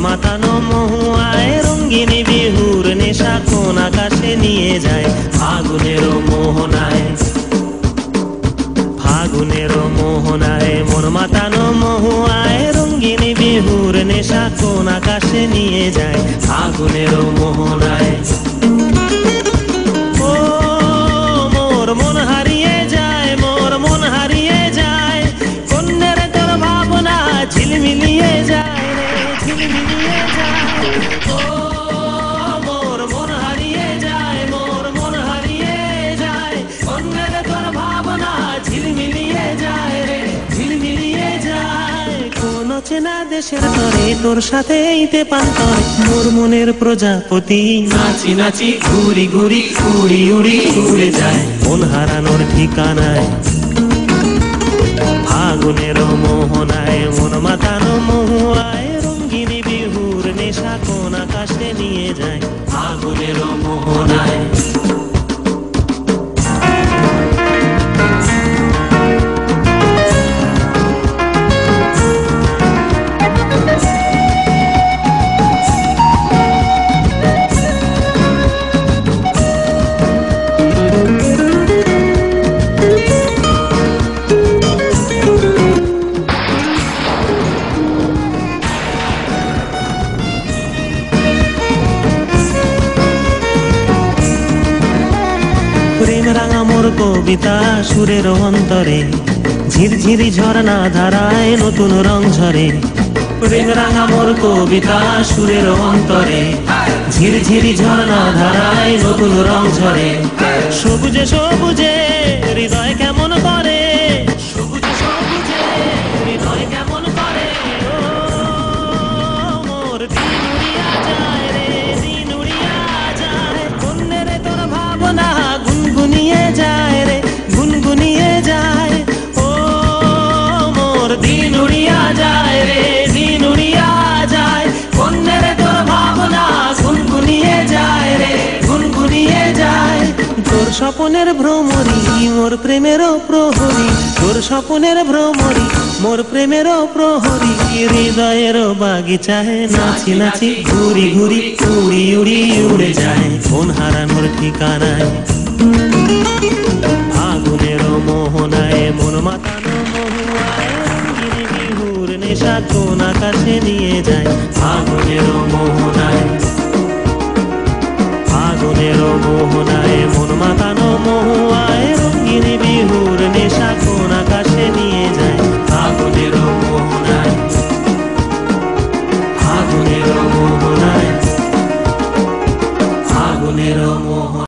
মাতানো মহুয়ায় রঙ্গিনী বিহুর নেশা কোন আকাশে নিয়ে যায় ফাগুনের মোহনায়। ফাগুনের মোহনায় মন মাতানো মহুয়ায় রঙ্গিনী বিহুর নেশা কোন আকাশে নিয়ে যায় ফাগুনের মোহনায়। ও মোর মন হারিয়ে যায়, মোর মন হারিয়ে যায়, কন্যের তোর ভাবনা ঝিলমিলিয়ে যায় রে, ঝিলমিলিয়ে যায়। ও মোর মন হারিয়ে যায়, মোর মন হারিয়ে যায়, কন্যের তোর ভাবনা ঝিলমিলিয়ে যায় রে, ঝিলমিলিয়ে যায়। কোন চেনা দেশের তরে তোর সাথে এইতে পান্তরে মোর মনের প্রজাপতি নাচি নাচি ঘুরি ঘুরি উড়ি উড়ি উড়ে যায় মন হারানোর ঠিকানায়। ফাগুনের মোহনায় মন মাতানো মহুয়ায় রঙ্গিনী বিহুর নেশা কোন আকাশে নিয়ে যায় ফাগুনের মোহনায়। প্রেম রাঙা মোর কবিতা সুরের অন্তরে ঝিরঝিরি ঝর্ণা ধারায় নতুন রং ঝরে। প্রেম রাঙা মোর কবিতা সুরের অন্তরে ঝিরঝিরি ঝর্ণা ধারায় নতুন রং ঝরে। সবুজে সবুজে হৃদয় কেমন করে, সবুজে সবুজে হৃদয় কেমন করে। ও মোর দিন উড়িয়া যায় রে, দিন উড়িয়া যায়, কন্যের তোর ভাবনা গুনগুনিয়ে যায় রে, গুনগুনিয়ে যায়। ও মোর দিন উড়িয়া যায় রে, দিন উড়িয়া যায়, কন্যের তোর ভাবনা গুনগুনিয়ে যায় রে, গুনগুনিয়ে যায়। তোর স্বপনের ভ্রমরি মোর প্রেমেরও প্রহরী, তোর স্বপনের ভ্রমরি মোর প্রেমেরও প্রহরী। হৃদয়ের বাগিচায় নাচি নাচি ঘুরি ঘুরি উড়ি উড়ি উড়ে যায় মন হারানোর ঠিকানায়। ফাগুনের মোহনায় মন মাতানো মহুয়ায় রঙ্গিনী বিহুর নেশা কোন আকাশে নিয়ে যায় ফাগুনের মোহনায়। ফাগুনের মোহনায় মন মাতানো মহুয়ায় রঙ্গিনী বিহুর নেশা কোন আকাশে নিয়ে যায় ফাগুনের মোহনায়। ফাগুনের মোহনায়, ফাগুনের মোহনায়।